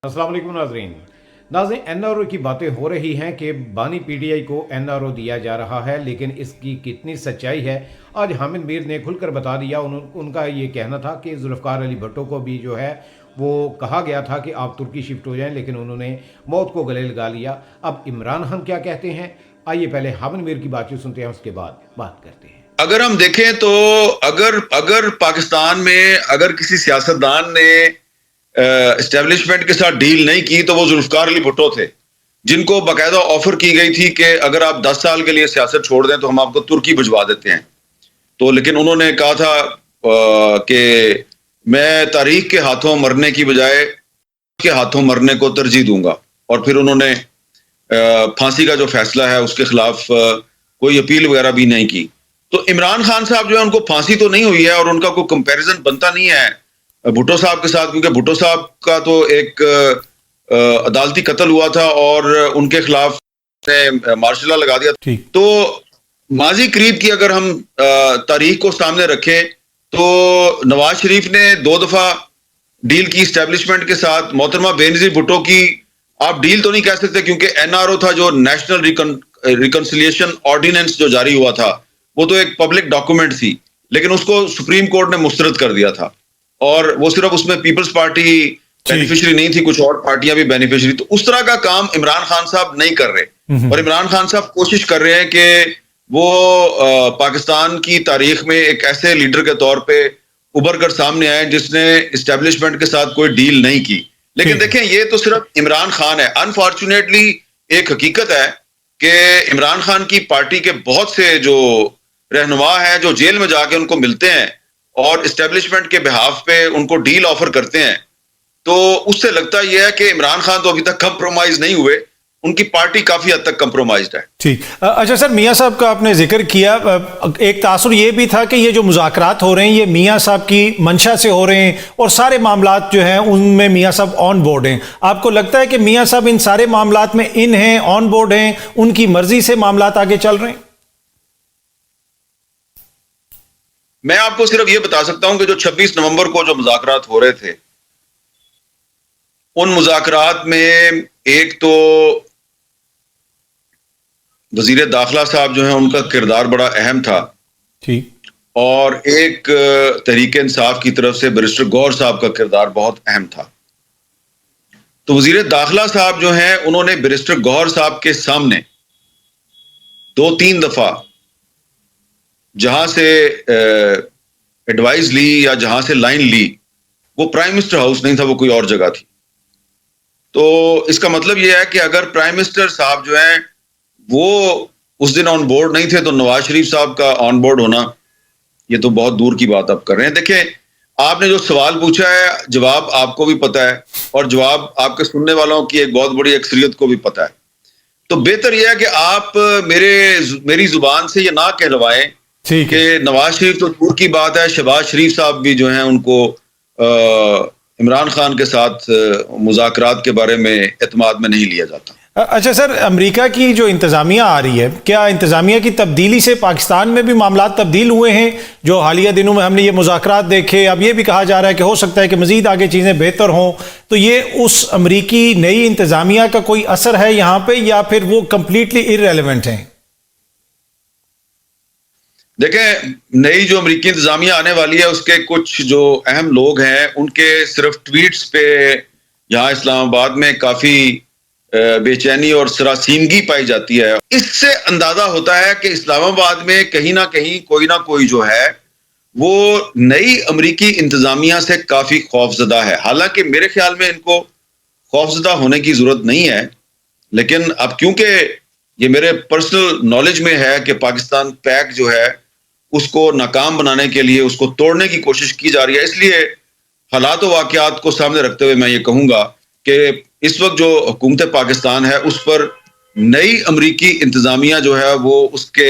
अस्सलाम वालेकुम नाज़रीन एनआरओ की बातें हो रही हैं कि बानी पीटीआई को एनआरओ दिया जा रहा है, लेकिन इसकी कितनी सच्चाई है आज हामिद मीर ने खुलकर बता दिया। उनका ये कहना था कि जुल्फ़िकार अली भुट्टो को भी जो है वो कहा गया था कि आप तुर्की शिफ्ट हो जाएं, लेकिन उन्होंने मौत को गले लगा लिया। अब इमरान खान क्या कहते हैं, आइए पहले हामिद मीर की बातचीत सुनते हैं, उसके बाद बात करते हैं। अगर हम देखें तो अगर पाकिस्तान में अगर किसी सियासतदान ने एस्टेब्लिशमेंट के साथ डील नहीं की तो वो जुल्फकार अली भुट्टो थे, जिनको बाकायदा ऑफर की गई थी कि अगर आप 10 साल के लिए सियासत छोड़ दें तो हम आपको तुर्की भिजवा देते हैं। तो लेकिन उन्होंने कहा था कि मैं तारीख के हाथों मरने की बजाय के हाथों मरने को तरजीह दूंगा, और फिर उन्होंने फांसी का जो फैसला है उसके खिलाफ कोई अपील वगैरह भी नहीं की। तो इमरान खान साहब जो है उनको फांसी तो नहीं हुई है और उनका कोई कंपैरिजन बनता नहीं है भुट्टो साहब के साथ, क्योंकि भुट्टो साहब का तो एक अदालती कत्ल हुआ था और उनके खिलाफ मार्शल लॉ लगा दिया। तो माजी करीब की अगर हम तारीख को सामने रखें तो नवाज शरीफ ने 2 दफा डील की एस्टेब्लिशमेंट के साथ। मोहतरमा बेनजीर भुट्टो की आप डील तो नहीं कह सकते, क्योंकि एनआरओ था जो नेशनल रिकंसिलिएशन ऑर्डिनेंस जो जारी हुआ था वो तो एक पब्लिक डॉक्यूमेंट थी, लेकिन उसको सुप्रीम कोर्ट ने मुस्तरद कर दिया था, और वो सिर्फ उसमें पीपल्स पार्टी बेनिफिशियरी नहीं थी, कुछ और पार्टियां भी बेनिफिशियरी। तो उस तरह का काम इमरान खान साहब नहीं कर रहे, और इमरान खान साहब कोशिश कर रहे हैं कि वो पाकिस्तान की तारीख में एक ऐसे लीडर के तौर पे उभर कर सामने आए जिसने एस्टेब्लिशमेंट के साथ कोई डील नहीं की। लेकिन देखें, ये तो सिर्फ इमरान खान है। अनफॉर्चुनेटली एक हकीकत है कि इमरान खान की पार्टी के बहुत से जो रहनुमा हैं जो जेल में जाके उनको मिलते हैं और एस्टेब्लिशमेंट के बिहाफ पे उनको डील ऑफर करते हैं, तो उससे लगता यह है कि इमरान खान तो अभी तक कंप्रोमाइज नहीं हुए, उनकी पार्टी काफी हद तक कंप्रोमाइज्ड है। ठीक। अच्छा सर, मियां साहब का आपने जिक्र किया, एक तासुर ये भी था कि ये जो मुज़ाकरात हो रहे हैं ये मियां साहब की मंशा से हो रहे हैं और सारे मामलात जो हैं उनमें मियां साहब ऑन बोर्ड हैं। आपको लगता है कि मियां साहब इन सारे मामलात में इन हैं, ऑन बोर्ड हैं, उनकी मर्जी से मामलात आगे चल रहे हैं? मैं आपको सिर्फ ये बता सकता हूं कि जो 26 नवंबर को जो मुज़ाकरात हो रहे थे, उन मुज़ाकरात में एक तो वजीर दाखिला साहब जो है उनका किरदार बड़ा अहम था, ठीक, और एक तहरीक इंसाफ की तरफ से बैरिस्टर गौहर साहब का किरदार बहुत अहम था। तो वजीर दाखिला साहब जो हैं उन्होंने बैरिस्टर गौहर साहब के सामने 2-3 दफा जहां से एडवाइस ली या जहां से लाइन ली, वो प्राइम मिनिस्टर हाउस नहीं था, वो कोई और जगह थी। तो इसका मतलब यह है कि अगर प्राइम मिनिस्टर साहब जो हैं वो उस दिन ऑन बोर्ड नहीं थे तो नवाज शरीफ साहब का ऑन बोर्ड होना ये तो बहुत दूर की बात आप कर रहे हैं। देखिए, आपने जो सवाल पूछा है जवाब आपको भी पता है, और जवाब आपके सुनने वालों की एक बहुत बड़ी अक्सरियत को भी पता है। तो बेहतर यह है कि आप मेरी जुबान से ये ना कहलवाएं कि नवाज शरीफ तो दूर की बात है, शहबाज शरीफ साहब भी जो हैं उनको इमरान खान के साथ मुज़ाकरात के बारे में एतमाद में नहीं लिया जाता। अच्छा सर, अमेरिका की जो इंतज़ामिया आ रही है, क्या इंतज़ामिया की तब्दीली से पाकिस्तान में भी मामलात तब्दील हुए हैं? जो हालिया दिनों में हमने ये मुज़ाकरात देखे, अब ये भी कहा जा रहा है कि हो सकता है कि मज़ीद आगे चीज़ें बेहतर हों, तो ये उस अमेरिकी नई इंतज़ामिया का कोई असर है यहाँ पे, या फिर वो कम्प्लीटली इररेलेवेंट हैं? देखें, नई जो अमेरिकी इंतजामिया आने वाली है उसके कुछ जो अहम लोग हैं उनके सिर्फ ट्वीट्स पे यहाँ इस्लामाबाद में काफी बेचैनी और सरासीमगी पाई जाती है। इससे अंदाजा होता है कि इस्लामाबाद में कहीं ना कहीं कोई ना कोई जो है वो नई अमेरिकी इंतजामिया से काफी खौफजदा है। हालांकि मेरे ख्याल में इनको खौफजदा होने की जरूरत नहीं है, लेकिन अब क्योंकि ये मेरे पर्सनल नॉलेज में है कि पाकिस्तान पैक जो है उसको नाकाम बनाने के लिए उसको तोड़ने की कोशिश की जा रही है, इसलिए हालात व वाक़यात को सामने रखते हुए मैं ये कहूँगा कि इस वक्त जो हुकूमत पाकिस्तान है उस पर नई अमरीकी इंतज़ामिया जो है वो उसके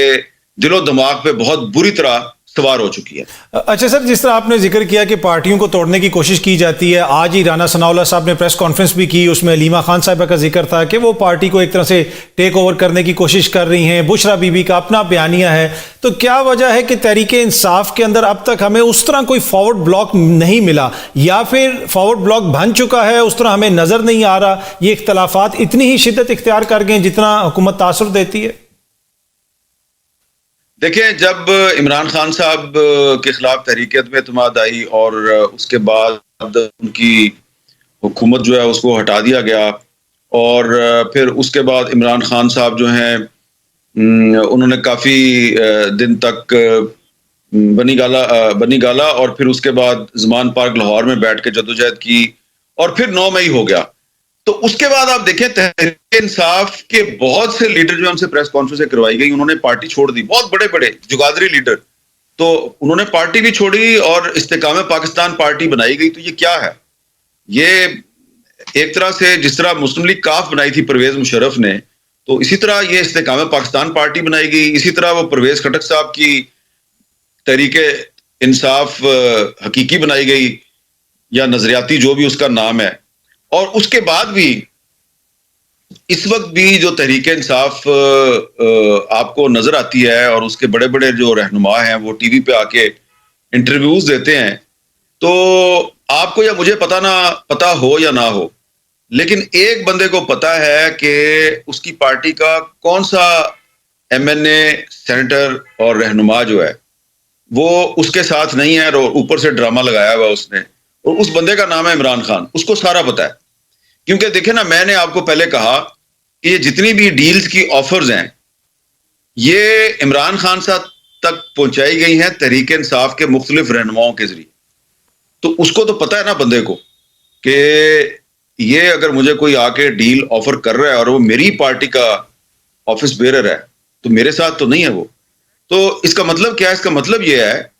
दिलो दिमाग पे बहुत बुरी तरह सवार हो चुकी है। अच्छा सर, जिस तरह आपने जिक्र किया कि पार्टियों को तोड़ने की कोशिश की जाती है, आज ही राना सनाउल्लाह साहब ने प्रेस कॉन्फ्रेंस भी की, उसमें हलीमा खान साहिबा का जिक्र था कि वो पार्टी को एक तरह से टेक ओवर करने की कोशिश कर रही हैं। बुशरा बीबी का अपना बयानिया है। तो क्या वजह है कि तहरीक इंसाफ के अंदर अब तक हमें उस तरह कोई फॉरवर्ड ब्लॉक नहीं मिला, या फिर फॉरवर्ड ब्लॉक बन चुका है, उस तरह हमें नजर नहीं आ रहा, ये इख्तलाफात इतनी ही शिद्दत इख्तियार कर गए जितना हुकूमत तासुर देती है? देखें, जब इमरान खान साहब के खिलाफ तहरीक अदम एतमाद आई और उसके बाद उनकी हुकूमत जो है उसको हटा दिया गया, और फिर उसके बाद इमरान खान साहब जो हैं उन्होंने काफ़ी दिन तक बनी गाला और फिर उसके बाद ज़मान पार्क लाहौर में बैठ के जदोजहद की, और फिर 9 मई हो गया। तो उसके बाद आप देखें, तहरीक इंसाफ के बहुत से लीडर जो हमसे प्रेस कॉन्फ्रेंस करवाई गई, उन्होंने पार्टी छोड़ दी। बहुत बड़े बड़े जुगादरी लीडर, तो उन्होंने पार्टी भी छोड़ी और इस्तेकाम पाकिस्तान पार्टी बनाई गई। तो ये क्या है? ये एक तरह से जिस तरह मुस्लिम लीग काफ बनाई थी परवेज मुशर्रफ ने, तो इसी तरह ये इस्तेकाम पाकिस्तान पार्टी बनाई गई। इसी तरह वो परवेज खटक साहब की तहरीक इंसाफ हकीकी बनाई गई, या नजरियाती, जो भी उसका नाम है। और उसके बाद भी इस वक्त भी जो तहरीक इंसाफ आपको नजर आती है, और उसके बड़े बड़े जो रहनुमा हैं वो टीवी पे आके इंटरव्यूज देते हैं, तो आपको या मुझे पता हो या ना हो, लेकिन एक बंदे को पता है कि उसकी पार्टी का कौन सा एमएनए, सेनेटर और रहनुमा जो है वो उसके साथ नहीं है, और ऊपर से ड्रामा लगाया हुआ उसने, और उस बंदे का नाम है इमरान खान। उसको सारा पता है। क्योंकि देखे ना, मैंने आपको पहले कहा कि ये जितनी भी डील्स की ऑफर्स हैं, ये इमरान खान साहब तक पहुंचाई गई हैं तहरीक इंसाफ के मुख्तलिफ रहनुमाओं के जरिए। तो उसको तो पता है ना बंदे को कि ये अगर मुझे कोई आके डील ऑफर कर रहा है और वो मेरी पार्टी का ऑफिस बेरर है, तो मेरे साथ तो नहीं है वो। तो इसका मतलब क्या है? इसका मतलब ये है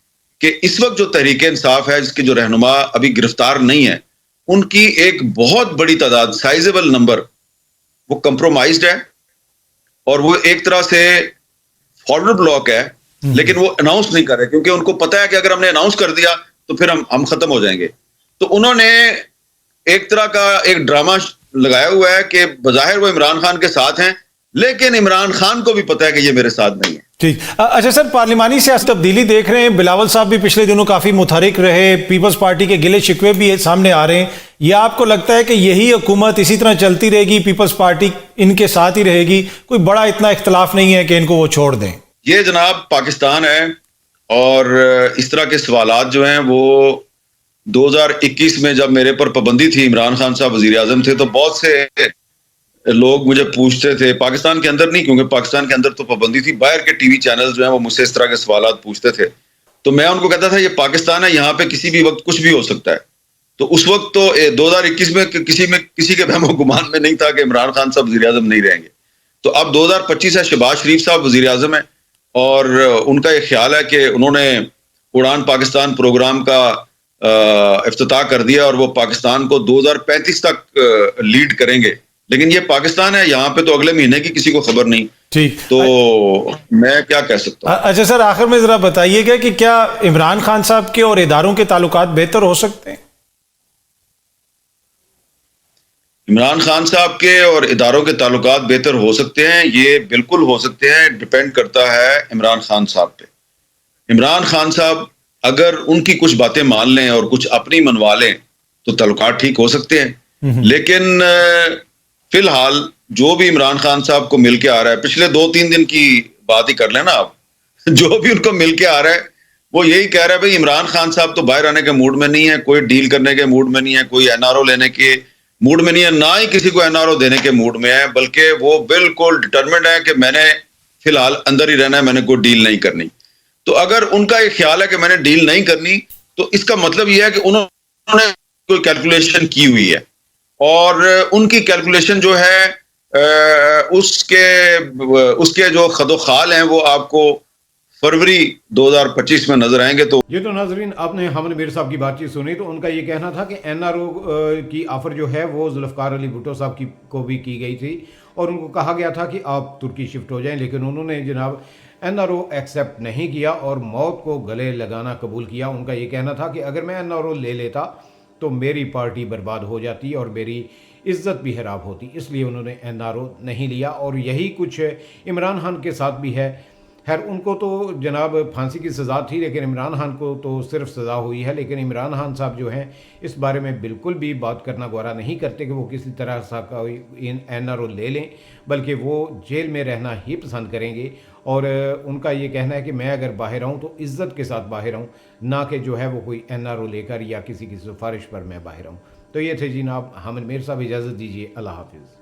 कि इस वक्त जो तहरीक इंसाफ है, जिसके जो रहनुमा अभी गिरफ्तार नहीं है, उनकी एक बहुत बड़ी तादाद, साइजेबल नंबर, वो कंप्रोमाइज्ड है, और वो एक तरह से फॉरवर्ड ब्लॉक है, लेकिन वो अनाउंस नहीं कर रहे, क्योंकि उनको पता है कि अगर हमने अनाउंस कर दिया तो फिर हम खत्म हो जाएंगे। तो उन्होंने एक तरह का एक ड्रामा लगाया हुआ है कि बज़ाहिर वो इमरान खान के साथ हैं, लेकिन इमरान खान को भी पता है कि ये मेरे साथ नहीं है। ठीक। अच्छा सर, पार्लिमानी सियासत तब्दीली देख रहे हैं, बिलावल साहब भी पिछले दिनों काफी मुतहरिक रहे, पीपल्स पार्टी के गिले शिकवे भी सामने आ रहे हैं। या आपको लगता है कि यही हुकूमत इसी तरह चलती रहेगी, पीपल्स पार्टी इनके साथ ही रहेगी, कोई बड़ा इतना इख्तलाफ नहीं है कि इनको वो छोड़ दें? ये जनाब पाकिस्तान है, और इस तरह के सवालात जो हैं वो 2021 में जब मेरे पर पाबंदी थी, इमरान खान साहब वजीर आजम थे, तो बहुत से लोग मुझे पूछते थे, पाकिस्तान के अंदर नहीं, क्योंकि पाकिस्तान के अंदर तो पाबंदी थी, बाहर के टीवी चैनल जो हैं वो मुझसे इस तरह के सवालात पूछते थे। तो मैं उनको कहता था ये पाकिस्तान है, यहाँ पे किसी भी वक्त कुछ भी हो सकता है। तो उस वक्त तो 2021 में किसी के वहम गुमान में नहीं था कि इमरान खान साहब वजीर आजम नहीं रहेंगे। तो अब 2025 है, शहबाज शरीफ साहब वजीर आजम है, और उनका ये ख्याल है कि उन्होंने उड़ान पाकिस्तान प्रोग्राम का इफ्तिताह कर दिया, और वो पाकिस्तान को 2035 तक लीड करेंगे। लेकिन ये पाकिस्तान है, यहाँ पे तो अगले महीने की किसी को खबर नहीं। ठीक, तो मैं क्या कह सकता हूँ। अच्छा सर, आखिर में जरा बताइएगा कि क्या इमरान खान साहब के और इदारों के ताल्लुकात बेहतर हो सकते हैं? इमरान खान साहब के और इदारों के ताल्लुकात बेहतर हो सकते हैं, ये बिल्कुल हो सकते हैं, डिपेंड करता है इमरान खान साहब पे। इमरान खान साहब अगर उनकी कुछ बातें मान लें और कुछ अपनी मनवा लें तो ताल्लुकात ठीक हो सकते हैं। लेकिन फिलहाल जो भी इमरान खान साहब को मिल के आ रहा है, पिछले 2-3 दिन की बात ही कर लेना आप, जो भी उनको मिल के आ रहा है वो यही कह रहा है, भाई इमरान खान साहब तो बाहर आने के मूड में नहीं है, कोई डील करने के मूड में नहीं है, कोई एनआरओ लेने के मूड में नहीं है, ना ही किसी को एनआरओ देने के मूड में है, बल्कि वो बिल्कुल डिटरमिन्ड है कि मैंने फिलहाल अंदर ही रहना है, मैंने कोई डील नहीं करनी। तो अगर उनका ये ख्याल है कि मैंने डील नहीं करनी, तो इसका मतलब यह है कि उन्होंने कोई कैलकुलेशन की हुई है, और उनकी कैलकुलेशन जो है उसके जो खदोखाल हैं वो आपको फरवरी 2025 में नजर आएंगे। तो ये तो नाजरीन, आपने हमन मीर साहब की बातचीत सुनी, तो उनका ये कहना था कि एनआरओ की ऑफर जो है वो जुल्फ़कार अली भुट्टो साहब को भी की गई थी, और उनको कहा गया था कि आप तुर्की शिफ्ट हो जाएं, लेकिन उन्होंने जनाब NRO एक्सेप्ट नहीं किया और मौत को गले लगाना कबूल किया। उनका ये कहना था कि अगर मैं NRO ले लेता तो मेरी पार्टी बर्बाद हो जाती और मेरी इज्जत भी खराब होती, इसलिए उन्होंने NRO नहीं लिया। और यही कुछ इमरान खान के साथ भी है। खैर उनको तो जनाब फांसी की सज़ा थी, लेकिन इमरान खान को तो सिर्फ सज़ा हुई है। लेकिन इमरान खान साहब जो हैं इस बारे में बिल्कुल भी बात करना गवारा नहीं करते कि वो किसी तरह सा कोई NRO ले लें, बल्कि वो जेल में रहना ही पसंद करेंगे। और उनका ये कहना है कि मैं अगर बाहर आऊँ तो इज़्ज़त के साथ बाहर आऊँ, ना कि जो है वो कोई NRO लेकर या किसी की सिफारिश पर मैं बाहर आऊँ। तो ये थे जनाब हामिद मीर साहब, इजाज़त दीजिए, अल्लाह हाफिज़।